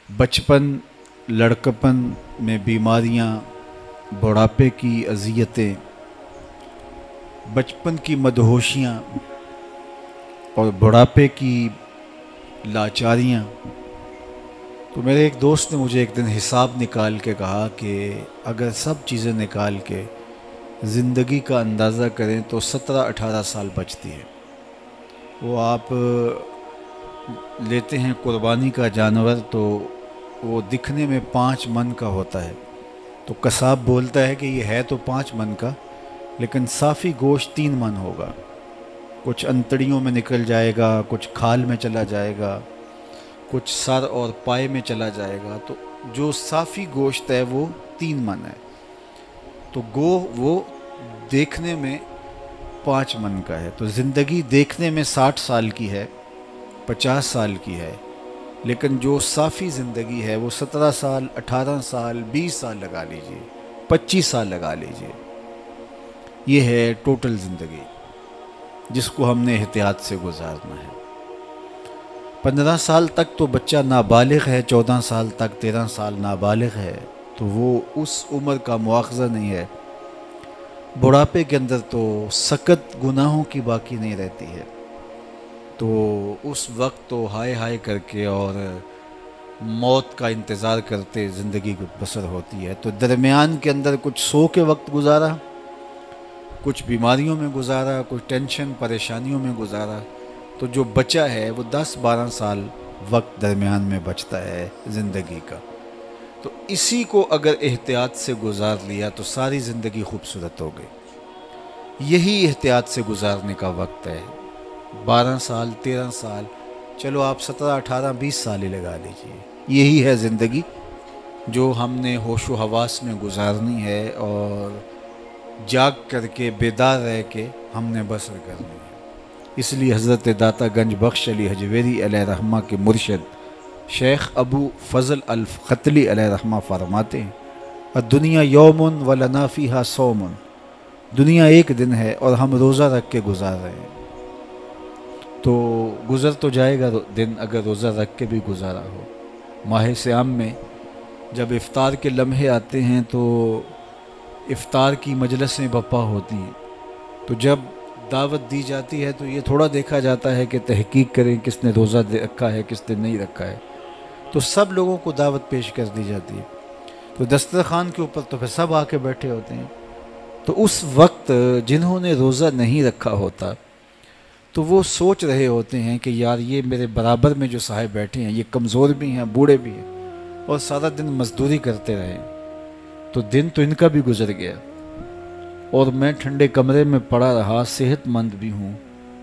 بچپن، لڑکپن میں بیماریاں، بڑھاپے کی اذیتیں، بچپن کی مدہوشیاں اور بڑھاپے کی لاچاریاں۔ تو میرے ایک دوست نے مجھے ایک دن حساب نکال کے کہا کہ اگر سب چیزیں نکال کے زندگی کا اندازہ کریں تو 17-18 سال بچتی ہے۔ وہ آپ لیتے ہیں قربانی کا جانور تو وہ دکھنے میں 5 من کا ہوتا ہے، تو قصاب بولتا ہے کہ یہ ہے تو 5 من کا لیکن صافی گوشت 3 من ہوگا، کچھ انتڑیوں میں نکل جائے گا، کچھ کھال میں چلا جائے گا، کچھ سر اور پائے میں چلا جائے گا، تو جو صافی گوشت ہے وہ 3 من ہے۔ تو وہ دیکھنے میں 5 من کا ہے۔ تو زندگی دیکھنے میں 60 سال کی ہے، 50 سال کی ہے، لیکن جو صافی زندگی ہے وہ 17 سال، 18 سال، 20 سال لگا لیجئے، 25 سال لگا لیجئے۔ یہ ہے ٹوٹل زندگی جس کو ہم نے احتیاط سے گزارنا ہے۔ 15 سال تک تو بچہ نابالغ ہے، 14 سال تک، 13 سال نابالغ ہے، تو وہ اس عمر کا مواخذہ نہیں ہے۔ بڑھاپے کے اندر تو سکت گناہوں کی باقی نہیں رہتی ہے، تو اس وقت تو ہائے ہائے کر کے اور موت کا انتظار کرتے زندگی کو بسر ہوتی ہے۔ تو درمیان کے اندر کچھ سو کے وقت گزارا، کچھ بیماریوں میں گزارا، کچھ ٹینشن پریشانیوں میں گزارا، تو جو بچا ہے وہ 10-12 سال وقت درمیان میں بچتا ہے زندگی کا۔ تو اسی کو اگر احتیاط سے گزار لیا تو ساری زندگی خوبصورت ہو گئی۔ یہی احتیاط سے گزارنے کا وقت ہے۔ 12 سال، 13 سال، چلو آپ 17، 18، 20 سال ہی لگا لیجئے۔ یہی ہے زندگی جو ہم نے ہوش و حواس میں گزارنی ہے اور جاگ کر کے بیدار رہ کے ہم نے بسر کرنی ہے۔ اس لیے حضرت داتا گنج بخش علی حجویری علیہ رحمہ کے مرشد شیخ ابو فضل الختلی علیہ رحمہ فرماتے ہیں الدنیا یوم ولنا فیہا صوم، دنیا ایک دن ہے اور ہم روزہ رکھ کے گزار رہے ہیں۔ تو گزر تو جائے گا دن اگر روزہ رکھ کے بھی گزارا ہو۔ ماہ صیام میں جب افطار کے لمحے آتے ہیں تو افطار کی مجلسیں بپا ہوتی ہیں، تو جب دعوت دی جاتی ہے تو یہ تھوڑا دیکھا جاتا ہے کہ تحقیق کریں کس نے روزہ رکھا ہے کس نے نہیں رکھا ہے، تو سب لوگوں کو دعوت پیش کر دی جاتی ہے۔ تو دسترخوان کے اوپر تو پھر سب آ کے بیٹھے ہوتے ہیں۔ تو اس وقت جنہوں نے روزہ نہیں رکھا ہوتا تو وہ سوچ رہے ہوتے ہیں کہ یار یہ میرے برابر میں جو صاحب بیٹھے ہیں یہ کمزور بھی ہیں، بوڑھے بھی ہیں اور سارا دن مزدوری کرتے رہے، تو دن تو ان کا بھی گزر گیا اور میں ٹھنڈے کمرے میں پڑا رہا، صحت مند بھی ہوں،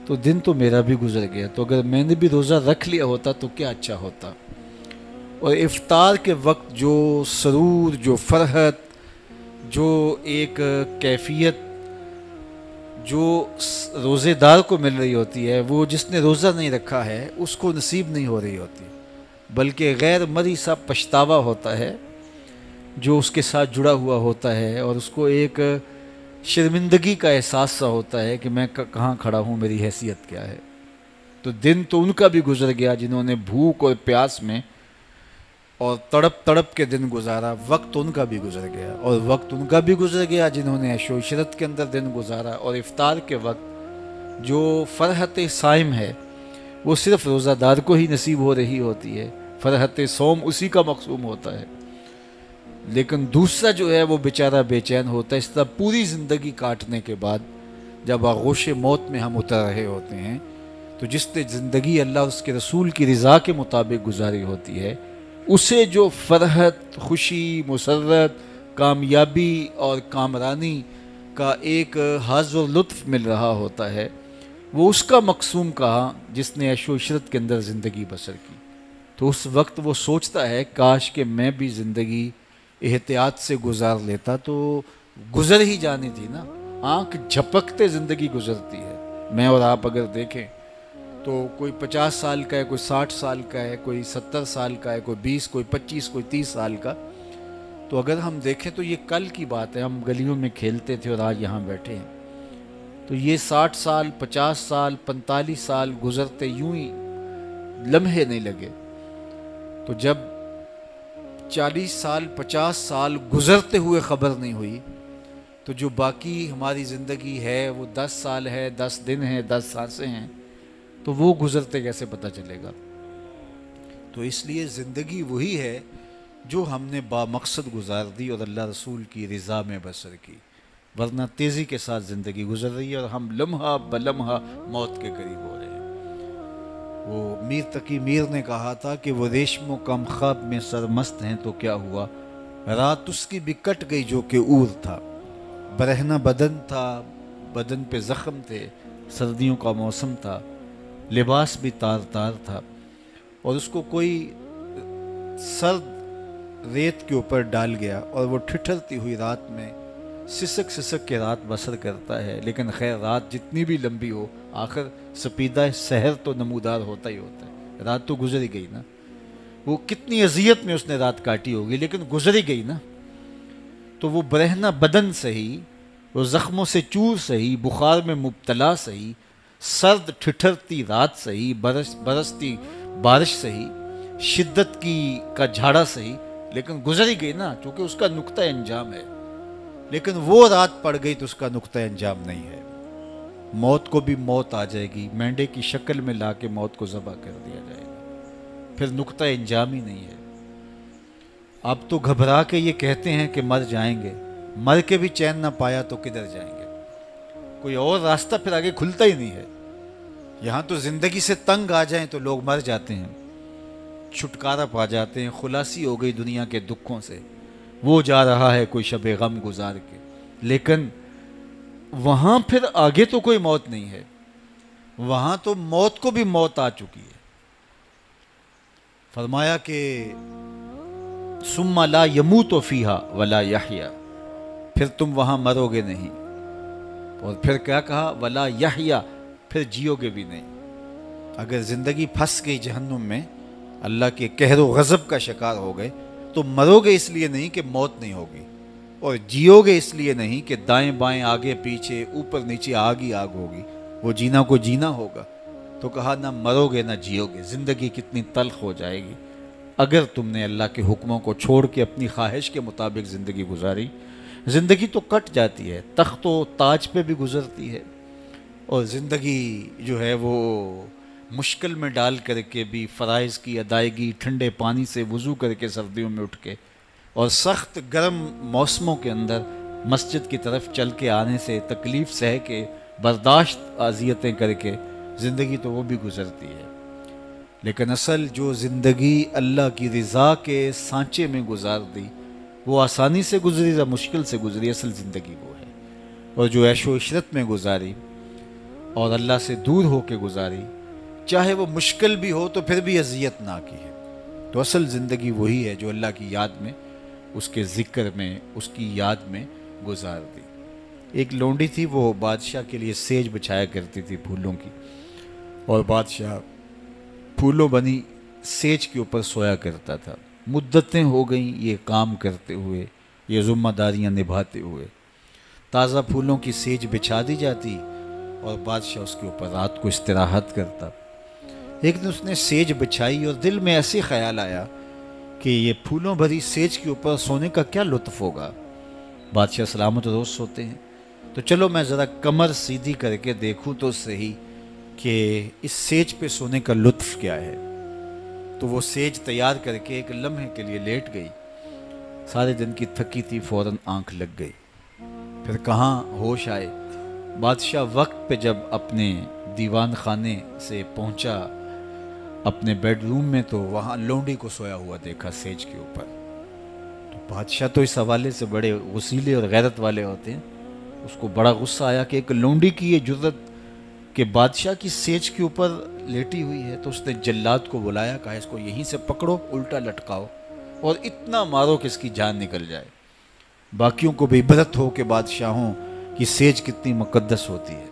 تو دن تو میرا بھی گزر گیا۔ تو اگر میں نے بھی روزہ رکھ لیا ہوتا تو کیا اچھا ہوتا۔ اور افطار کے وقت جو سرور، جو فرحت، جو ایک کیفیت جو روزے دار کو مل رہی ہوتی ہے وہ جس نے روزہ نہیں رکھا ہے اس کو نصیب نہیں ہو رہی ہوتی، بلکہ غیر مری سا پچھتاوا ہوتا ہے جو اس کے ساتھ جڑا ہوا ہوتا ہے، اور اس کو ایک شرمندگی کا احساس سا ہوتا ہے کہ میں کہاں کھڑا ہوں، میری حیثیت کیا ہے۔ تو دن تو ان کا بھی گزر گیا جنہوں نے بھوک اور پیاس میں اور تڑپ تڑپ کے دن گزارا، وقت ان کا بھی گزر گیا، اور وقت ان کا بھی گزر گیا جنہوں نے عیش و عشرت کے اندر دن گزارا۔ اور افطار کے وقت جو فرحت صائم ہے وہ صرف روزہ دار کو ہی نصیب ہو رہی ہوتی ہے، فرحت صوم اسی کا مقصوم ہوتا ہے، لیکن دوسرا جو ہے وہ بیچارہ بے چین ہوتا ہے۔ اس طرح پوری زندگی کاٹنے کے بعد جب آغوش موت میں ہم اتر رہے ہوتے ہیں تو جس نے زندگی اللہ اور اس کے رسول کی رضا کے مطابق گزاری ہوتی ہے، اسے جو فرحت، خوشی، مسرت، کامیابی اور کامرانی کا ایک حظ و لطف مل رہا ہوتا ہے، وہ اس کا مقصوم کہا جس نے عیش و عشرت کے اندر زندگی بسر کی۔ تو اس وقت وہ سوچتا ہے کاش کہ میں بھی زندگی احتیاط سے گزار لیتا، تو گزر ہی جانی تھی نا، آنکھ جھپکتے زندگی گزرتی ہے۔ میں اور آپ اگر دیکھیں تو کوئی 50 سال کا ہے، کوئی 60 سال کا ہے، کوئی 70 سال کا ہے، کوئی 20، کوئی 25، کوئی 30 سال کا، تو اگر ہم دیکھیں تو یہ کل کی بات ہے، ہم گلیوں میں کھیلتے تھے اور آج یہاں بیٹھے ہیں۔ تو یہ 60 سال، 50 سال، 45 سال گزرتے یوں ہی لمحے نہیں لگے۔ تو جب 40 سال 50 سال گزرتے ہوئے خبر نہیں ہوئی تو جو باقی ہماری زندگی ہے وہ 10 سال ہے، 10 دن ہیں، 10 سانسیں ہیں، تو وہ گزرتے کیسے پتہ چلے گا؟ تو اس لیے زندگی وہی ہے جو ہم نے با مقصد گزار دی اور اللہ رسول کی رضا میں بسر کی، ورنہ تیزی کے ساتھ زندگی گزر رہی ہے اور ہم لمحہ بلمحہ موت کے قریب ہو رہے ہیں۔ وہ میر تقی میر نے کہا تھا کہ وہ ریشم و کم خواب میں سرمست ہیں تو کیا ہوا، رات اس کی بھی کٹ گئی جو کہ اور تھا، برہنہ بدن تھا، بدن پہ زخم تھے، سردیوں کا موسم تھا، لباس بھی تار تار تھا، اور اس کو کوئی سرد ریت کے اوپر ڈال گیا اور وہ ٹھٹھرتی ہوئی رات میں سسک سسک کے رات بسر کرتا ہے۔ لیکن خیر رات جتنی بھی لمبی ہو آخر سپیدہ سحر تو نمودار ہوتا ہی ہوتا ہے، رات تو گزر ہی گئی نا، وہ کتنی اذیت میں اس نے رات کاٹی ہوگی لیکن گزر ہی گئی نا۔ تو وہ برہنہ بدن سہی، وہ زخموں سے چور سہی، بخار میں مبتلا سہی، سرد ٹھٹھرتی رات سہی، برستی بارش سہی، شدت کا جھاڑا سہی، لیکن گزر ہی گئی نا، چونکہ اس کا نقطہ انجام ہے۔ لیکن وہ رات پڑ گئی تو اس کا نقطہ انجام نہیں ہے۔ موت کو بھی موت آ جائے گی، مینڈے کی شکل میں لا کے موت کو ذبح کر دیا جائے گا، پھر نقطہ انجام ہی نہیں ہے۔ اب تو گھبرا کے یہ کہتے ہیں کہ مر جائیں گے، مر کے بھی چین نہ پایا تو کدھر جائیں گے؟ کوئی اور راستہ پھر آگے کھلتا ہی نہیں ہے۔ یہاں تو زندگی سے تنگ آ جائیں تو لوگ مر جاتے ہیں، چھٹکارا پا جاتے ہیں، خلاصی ہو گئی دنیا کے دکھوں سے، وہ جا رہا ہے کوئی شب غم گزار کے، لیکن وہاں پھر آگے تو کوئی موت نہیں ہے، وہاں تو موت کو بھی موت آ چکی ہے۔ فرمایا کہ ثم لا یموت فیہا ولا یحیا، پھر تم وہاں مرو گے نہیں، اور پھر کیا کہا؟ ولا یحیا، پھر جیو گے بھی نہیں۔ اگر زندگی پھنس گئی جہنم میں، اللہ کے قہر و غضب کا شکار ہو گئے، تو مرو گے اس لیے نہیں کہ موت نہیں ہوگی، اور جیو گے اس لیے نہیں کہ دائیں بائیں آگے پیچھے اوپر نیچے آگ ہی آگ ہوگی، وہ جینا کو جینا ہوگا۔ تو کہا نہ مرو گے نہ جیو گے، زندگی کتنی تلخ ہو جائے گی اگر تم نے اللہ کے حکموں کو چھوڑ کے اپنی خواہش کے مطابق زندگی گزاری۔ زندگی تو کٹ جاتی ہے، تخت و تاج پہ بھی گزرتی ہے، اور زندگی جو ہے وہ مشکل میں ڈال کر کے بھی فرائض کی ادائیگی، ٹھنڈے پانی سے وضو کر کے سردیوں میں اٹھ کے، اور سخت گرم موسموں کے اندر مسجد کی طرف چل کے آنے سے، تکلیف سہ کے، برداشت اذیتیں کر کے، زندگی تو وہ بھی گزرتی ہے۔ لیکن اصل جو زندگی اللہ کی رضا کے سانچے میں گزار دی، وہ آسانی سے گزری یا مشکل سے گزری، اصل زندگی وہ ہے۔ اور جو عیش و عشرت میں گزاری اور اللہ سے دور ہو کے گزاری، چاہے وہ مشکل بھی ہو تو پھر بھی اذیت نہ کی ہے، تو اصل زندگی وہی ہے جو اللہ کی یاد میں، اس کے ذکر میں، اس کی یاد میں گزار دی۔ ایک لونڈی تھی، وہ بادشاہ کے لیے سیج بچھایا کرتی تھی پھولوں کی، اور بادشاہ پھولوں بنی سیج کے اوپر سویا کرتا تھا۔ مدتیں ہو گئیں یہ کام کرتے ہوئے، یہ ذمہ داریاں نبھاتے ہوئے، تازہ پھولوں کی سیج بچھا دی جاتی اور بادشاہ اس کے اوپر رات کو استراحت کرتا۔ ایک دن اس نے سیج بچھائی اور دل میں ایسے خیال آیا کہ یہ پھولوں بھری سیج کے اوپر سونے کا کیا لطف ہوگا۔ بادشاہ سلامت روز سوتے ہیں، تو چلو میں ذرا کمر سیدھی کر کے دیکھوں تو صحیح کہ اس سیج پہ سونے کا لطف کیا ہے۔ تو وہ سیج تیار کر کے ایک لمحے کے لیے لیٹ گئی، سارے دن کی تھکی تھی، فوراً آنکھ لگ گئی، پھر کہاں ہوش آئے۔ بادشاہ وقت پہ جب اپنے دیوان خانے سے پہنچا اپنے بیڈ روم میں، تو وہاں لونڈی کو سویا ہوا دیکھا سیج کے اوپر۔ تو بادشاہ تو اس حوالے سے بڑے غصیلے اور غیرت والے ہوتے ہیں، اس کو بڑا غصہ آیا کہ ایک لونڈی کی یہ جرت کہ بادشاہ کی سیج کے اوپر لیٹی ہوئی ہے۔ تو اس نے جلاد کو بلایا، کہا اس کو یہیں سے پکڑو، الٹا لٹکاؤ اور اتنا مارو کہ اس کی جان نکل جائے، باقیوں کو بھی عبرت ہو کہ بادشاہوں کی سیج کتنی مقدس ہوتی ہے۔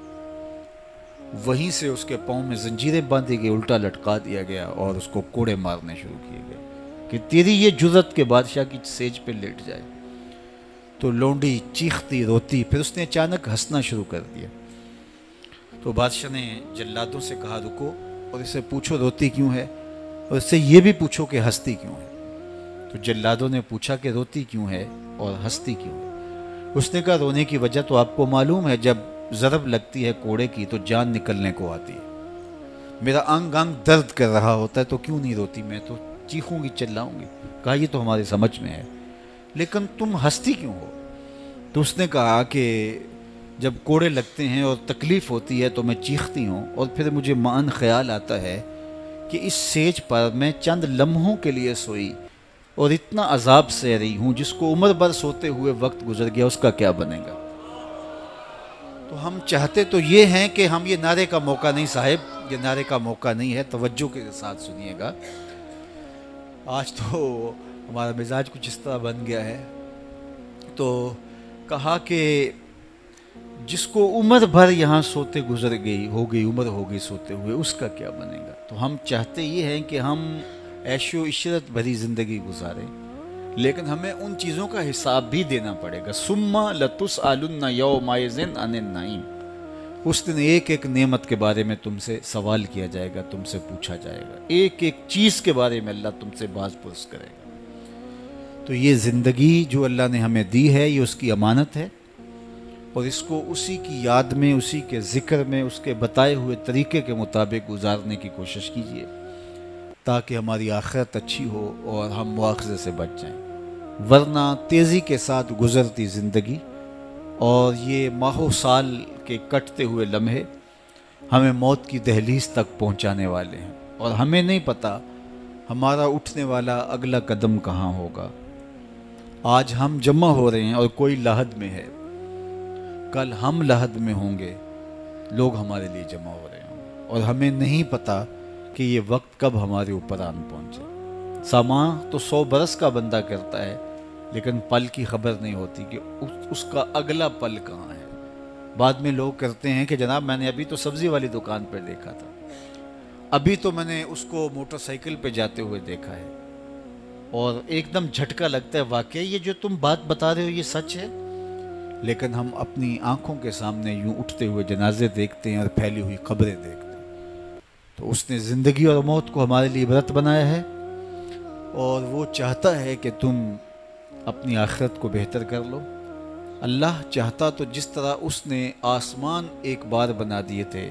وہیں سے اس کے پاؤں میں زنجیریں باندھی گئی، الٹا لٹکا دیا گیا اور اس کو کوڑے مارنے شروع کیے گئے کہ تیری یہ جرت کہ بادشاہ کی سیج پہ لیٹ جائے۔ تو لونڈی چیختی روتی، پھر اس نے اچانک ہنسنا شروع کر دیا۔ تو بادشاہ نے جلادوں سے کہا رکو اور اسے پوچھو روتی کیوں ہے، اور اس سے یہ بھی پوچھو کہ ہنستی کیوں ہے۔ تو جلادوں نے پوچھا کہ روتی کیوں ہے اور ہنستی کیوں ہے؟ اس نے کہا رونے کی وجہ تو آپ کو معلوم ہے، جب ضرب لگتی ہے کوڑے کی تو جان نکلنے کو آتی ہے، میرا انگ انگ درد کر رہا ہوتا ہے تو کیوں نہیں روتی، میں تو چیخوں گی چلاؤں گی۔ کہا یہ تو ہماری سمجھ میں ہے، لیکن تم ہنستی کیوں ہو؟ تو اس نے کہا کہ جب کوڑے لگتے ہیں اور تکلیف ہوتی ہے تو میں چیختی ہوں، اور پھر مجھے مان خیال آتا ہے کہ اس سیج پر میں چند لمحوں کے لیے سوئی اور اتنا عذاب سہ رہی ہوں، جس کو عمر بھر سوتے ہوئے وقت گزر گیا، اس کا کیا بنے گا؟ تو ہم چاہتے تو یہ ہیں کہ ہم، یہ نعرے کا موقع نہیں صاحب، یہ نعرے کا موقع نہیں ہے، توجہ کے ساتھ سنیے گا۔ آج تو ہمارا مزاج کچھ اس طرح بن گیا ہے، تو کہا کہ جس کو عمر بھر یہاں سوتے گزر گئی عمر ہو گئی سوتے ہوئے، اس کا کیا بنے گا؟ تو ہم چاہتے یہ ہیں کہ ہم عیش و عشرت بھری زندگی گزاریں، لیکن ہمیں ان چیزوں کا حساب بھی دینا پڑے گا۔ ثم لتسألن یومئذ عن النعیم، اس دن ایک ایک نعمت کے بارے میں تم سے سوال کیا جائے گا، تم سے پوچھا جائے گا، ایک ایک چیز کے بارے میں اللہ تم سے باز پرس کرے گا۔ تو یہ زندگی جو اللہ نے ہمیں دی ہے، یہ اس کی امانت ہے، اور اس کو اسی کی یاد میں، اسی کے ذکر میں، اس کے بتائے ہوئے طریقے کے مطابق گزارنے کی کوشش کیجیے، تاکہ ہماری آخرت اچھی ہو اور ہم مواخذے سے بچ جائیں۔ ورنہ تیزی کے ساتھ گزرتی زندگی اور یہ ماہو سال کے کٹتے ہوئے لمحے ہمیں موت کی دہلیز تک پہنچانے والے ہیں، اور ہمیں نہیں پتہ ہمارا اٹھنے والا اگلا قدم کہاں ہوگا۔ آج ہم جمع ہو رہے ہیں اور کوئی لحد میں ہے، کل ہم لحد میں ہوں گے، لوگ ہمارے لیے جمع ہو رہے ہوں گے، اور ہمیں نہیں پتہ کہ یہ وقت کب ہمارے اوپر آن پہنچے۔ ساماں تو 100 برس کا بندہ کرتا ہے، لیکن پل کی خبر نہیں ہوتی کہ اس کا اگلا پل کہاں ہے۔ بعد میں لوگ کرتے ہیں کہ جناب میں نے ابھی تو سبزی والی دکان پہ دیکھا تھا، ابھی تو میں نے اس کو موٹر سائیکل پہ جاتے ہوئے دیکھا ہے، اور ایک دم جھٹکا لگتا ہے واقعی یہ جو تم بات بتا رہے ہو یہ سچ ہے، لیکن ہم اپنی آنکھوں کے سامنے یوں اٹھتے ہوئے جنازے دیکھتے ہیں اور پھیلی ہوئی قبریں دیکھتے ہیں۔ تو اس نے زندگی اور موت کو ہمارے لیے عبرت بنایا ہے، اور وہ چاہتا ہے کہ تم اپنی آخرت کو بہتر کر لو۔ اللہ چاہتا تو جس طرح اس نے آسمان ایک بار بنا دیے تھے،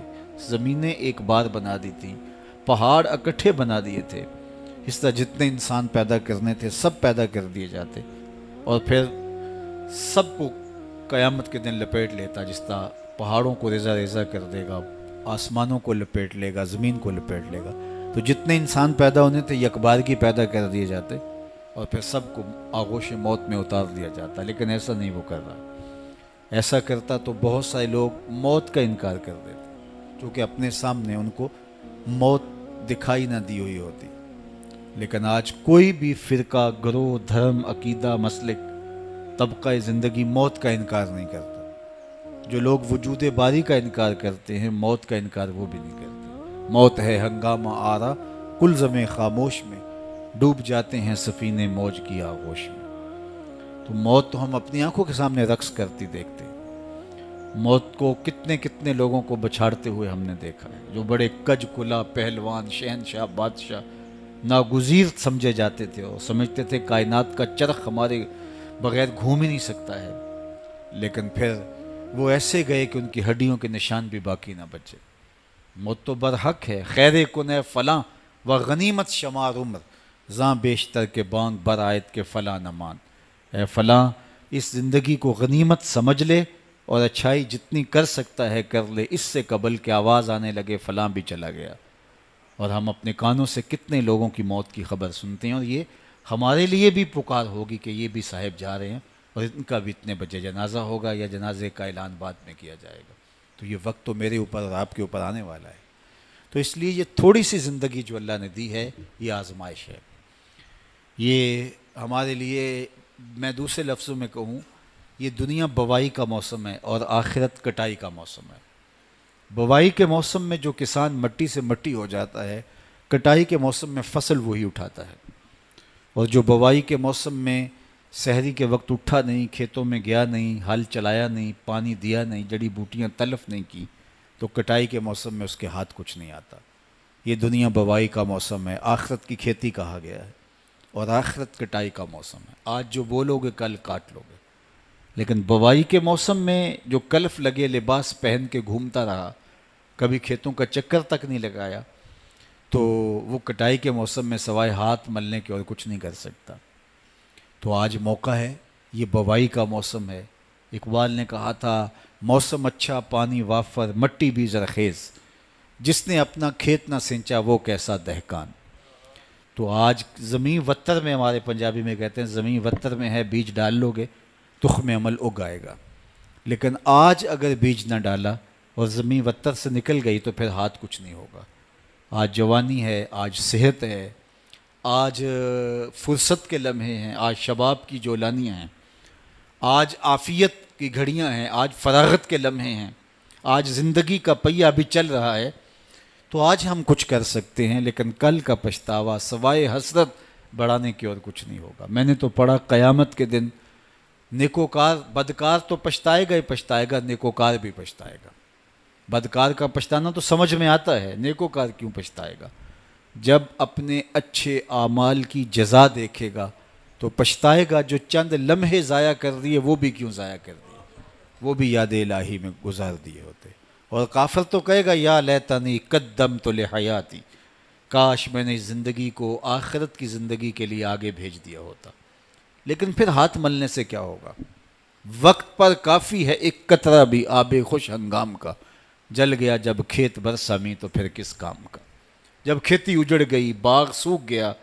زمینیں ایک بار بنا دی تھیں، پہاڑ اکٹھے بنا دیے تھے، اس طرح جتنے انسان پیدا کرنے تھے سب پیدا کر دیے جاتے، اور پھر سب کو قیامت کے دن لپیٹ لیتا، جس طرح پہاڑوں کو ریزہ ریزہ کر دے گا، آسمانوں کو لپیٹ لے گا، زمین کو لپیٹ لے گا۔ تو جتنے انسان پیدا ہونے تھے یکبار کی پیدا کر دیے جاتے، اور پھر سب کو آغوش موت میں اتار دیا جاتا، لیکن ایسا نہیں وہ کر رہا۔ ایسا کرتا تو بہت سارے لوگ موت کا انکار کر دیتے، کیونکہ اپنے سامنے ان کو موت دکھائی نہ دی ہوئی ہوتی۔ لیکن آج کوئی بھی فرقہ، گروہ، دھرم، عقیدہ، مسلک، طبقہ زندگی موت کا انکار نہیں کرتا۔ جو لوگ وجود باری کا انکار کرتے ہیں، موت کا انکار وہ بھی نہیں کرتے۔ موت ہے ہنگامہ آرا کل زمیں خاموش میں، ڈوب جاتے ہیں سفینے موج کی آغوش میں۔ تو موت تو ہم اپنی آنکھوں کے سامنے رقص کرتی دیکھتے ہیں۔ موت کو کتنے کتنے لوگوں کو بچھاڑتے ہوئے ہم نے دیکھا ہے، جو بڑے کج کلا، پہلوان، شہنشاہ، بادشاہ ناگزیر سمجھے جاتے تھے، اور سمجھتے تھے کائنات کا چرخ ہمارے بغیر گھوم ہی نہیں سکتا ہے، لیکن پھر وہ ایسے گئے کہ ان کی ہڈیوں کے نشان بھی باقی نہ بچے۔ موت تو برحق ہے، خیر کن ہے فلاں و غنیمت شمار عمر، زاں بیشتر کے بانگ برآیت کے فلاں نمان۔ اے فلاں اس زندگی کو غنیمت سمجھ لے، اور اچھائی جتنی کر سکتا ہے کر لے، اس سے قبل کہ آواز آنے لگے فلاں بھی چلا گیا۔ اور ہم اپنے کانوں سے کتنے لوگوں کی موت کی خبر سنتے ہیں، اور یہ ہمارے لیے بھی پکار ہوگی کہ یہ بھی صاحب جا رہے ہیں، اور ان کا بھی اتنے بجے جنازہ ہوگا، یا جنازے کا اعلان بعد میں کیا جائے گا۔ تو یہ وقت تو میرے اوپر اور آپ کے اوپر آنے والا ہے۔ تو اس لیے یہ تھوڑی سی زندگی جو اللہ نے دی ہے، یہ آزمائش ہے۔ یہ ہمارے لیے، میں دوسرے لفظوں میں کہوں، یہ دنیا بوائی کا موسم ہے اور آخرت کٹائی کا موسم ہے۔ بوائی کے موسم میں جو کسان مٹی سے مٹی ہو جاتا ہے، کٹائی کے موسم میں فصل وہی اٹھاتا ہے۔ اور جو بوائی کے موسم میں سحری کے وقت اٹھا نہیں، کھیتوں میں گیا نہیں، ہل چلایا نہیں، پانی دیا نہیں، جڑی بوٹیاں تلف نہیں کی، تو کٹائی کے موسم میں اس کے ہاتھ کچھ نہیں آتا۔ یہ دنیا بوائی کا موسم ہے، آخرت کی کھیتی کہا گیا ہے۔ اور آخرت کٹائی کا موسم ہے۔ آج جو بولو گے کل کاٹ لو گے، لیکن بوائی کے موسم میں جو کلف لگے لباس پہن کے گھومتا رہا، کبھی کھیتوں کا چکر تک نہیں لگایا، تو وہ کٹائی کے موسم میں سوائے ہاتھ ملنے کے اور کچھ نہیں کر سکتا۔ تو آج موقع ہے، یہ بوائی کا موسم ہے۔ اقبال نے کہا تھا موسم اچھا پانی وافر مٹی بھی زرخیز، جس نے اپنا کھیت نہ سینچا وہ کیسا دہقان۔ تو آج زمین وتر میں، ہمارے پنجابی میں کہتے ہیں زمین وتر میں ہے، بیج ڈال لو گے تخم عمل اگ آئے گا۔ لیکن آج اگر بیج نہ ڈالا اور زمین وتر سے نکل گئی تو پھر ہاتھ کچھ نہیں ہوگا۔ آج جوانی ہے، آج صحت ہے، آج فرصت کے لمحے ہیں، آج شباب کی جولانیاں ہیں، آج عافیت کی گھڑیاں ہیں، آج فراغت کے لمحے ہیں، آج زندگی کا پہیہ بھی چل رہا ہے۔ تو آج ہم کچھ کر سکتے ہیں، لیکن کل کا پچھتاوا سوائے حسرت بڑھانے کی اور کچھ نہیں ہوگا۔ میں نے تو پڑھا قیامت کے دن نیکوکار، بدکار تو پچھتائے گا ہی پچھتائے گا، نیکوکار بھی پچھتائے گا۔ بدکار کا پچھتانا تو سمجھ میں آتا ہے، نیکوکار کیوں پچھتائے گا؟ جب اپنے اچھے اعمال کی جزا دیکھے گا تو پچھتائے گا، جو چند لمحے ضائع کر دیے وہ بھی کیوں ضائع کر دیے، وہ بھی یاد الہی میں گزار دیے ہوتے۔ اور کافر تو کہے گا یا لیتنی قدمت لحیاتی، کاش میں نے زندگی کو آخرت کی زندگی کے لیے آگے بھیج دیا ہوتا۔ لیکن پھر ہاتھ ملنے سے کیا ہوگا؟ وقت پر کافی ہے ایک قطرہ بھی آب خوش ہنگام کا، جل گیا جب کھیت برسا میں تو پھر کس کام کا۔ جب کھیتی اجڑ گئی، باغ سوکھ گیا،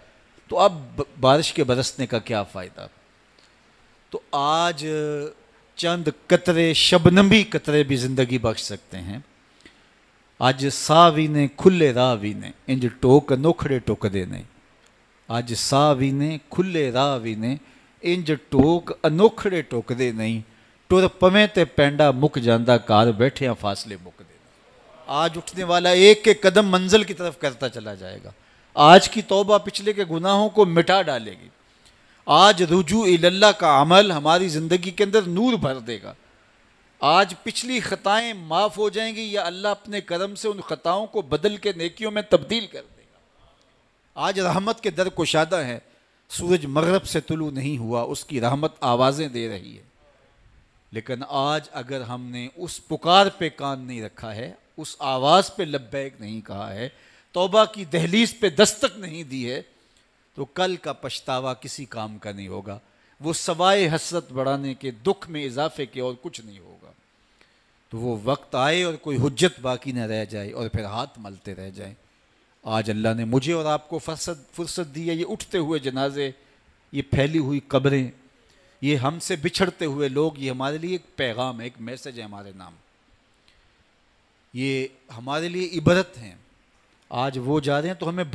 تو اب بارش کے برسنے کا کیا فائدہ؟ تو آج چند قطرے، شبنمی قطرے بھی زندگی بخش سکتے ہیں۔ اج سا وینے کھلے راہ وینے انج ٹوک نوکھڑے ٹوکدے نے، اج سا وینے کھلے راہ وینے انج ٹوک انوکھڑے ٹوکدے نہیں، ٹر پویں تے پینڈا مک جاندا کار بیٹھیاں فاصلے مکدے نہیں۔ آج اٹھنے والا ایک ایک قدم منزل کی طرف کرتا چلا جائے گا۔ آج کی توبہ پچھلے کے گناہوں کو مٹا ڈالے گی۔ آج رجوع اللہ کا عمل ہماری زندگی کے اندر نور بھر دے گا۔ آج پچھلی خطائیں معاف ہو جائیں گی، یا اللہ اپنے کرم سے ان خطاؤں کو بدل کے نیکیوں میں تبدیل کر دے گا۔ آج رحمت کے در کشادہ ہیں، سورج مغرب سے طلوع نہیں ہوا، اس کی رحمت آوازیں دے رہی ہے۔ لیکن آج اگر ہم نے اس پکار پہ کان نہیں رکھا ہے، اس آواز پہ لبیک نہیں کہا ہے، توبہ کی دہلیز پہ دستک نہیں دی ہے، تو کل کا پچھتاوا کسی کام کا نہیں ہوگا۔ وہ سوائے حسرت بڑھانے کے، دکھ میں اضافے کے اور کچھ نہیں ہوگا۔ تو وہ وقت آئے اور کوئی حجت باقی نہ رہ جائے اور پھر ہاتھ ملتے رہ جائیں۔ آج اللہ نے مجھے اور آپ کو فرصت دی ہے۔ یہ اٹھتے ہوئے جنازے، یہ پھیلی ہوئی قبریں، یہ ہم سے بچھڑتے ہوئے لوگ، یہ ہمارے لیے ایک پیغام ہے، ایک میسج ہے ہمارے نام، یہ ہمارے لیے عبرت ہیں۔ آج وہ جا رہے ہیں تو ہمیں